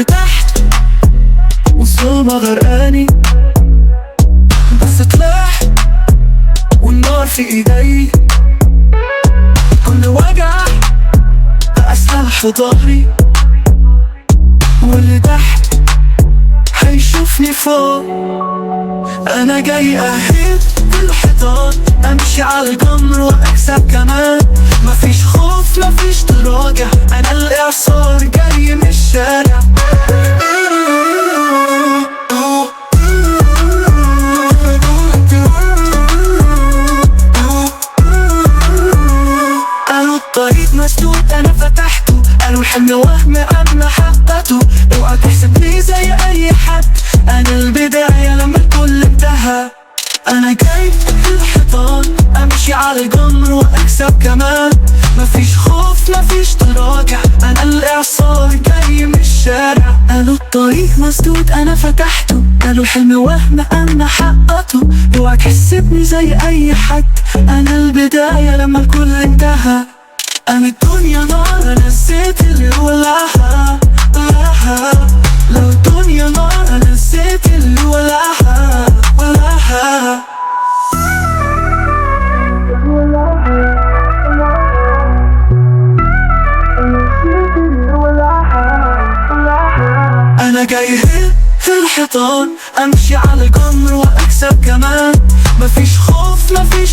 تحت والظلمة غرقاني، بس طلعت والنار في ايدي. كل وجع بقى سلاح في ظهري، واللي تحت هيشوفني فوق. انا جاي اهد الحيطان، امشي على الجمر واكسب كمان. مفيش خوف مفيش تراجع، انا الاعصار جاي من الشارع. قالوا الطريق مسدود انا فتحته، قالوا الحلم وهم انا حققته. اوعى تحسبني زي اي حد، انا البداية لما الكل انتهى. انا جاي في الحيطان، امشي على الجمر واكسب كمان. مفيش خوف مفيش تراجع، انا الاعصار جاي من الشارع. قالوا الطريق مسدود انا فتحته، قالوا الحلم وهم انا حققته. اوعى تحسبني زي اي حد، انا البداية لما الكل انتهى. انا الدنيا نار انا نسيت اللي ولعها. لو الدنيا نار انا نسيت اللي ولعها. انا جاي في الحيطان، امشي على الجمر واكسب كمان. مفيش خوف مفيش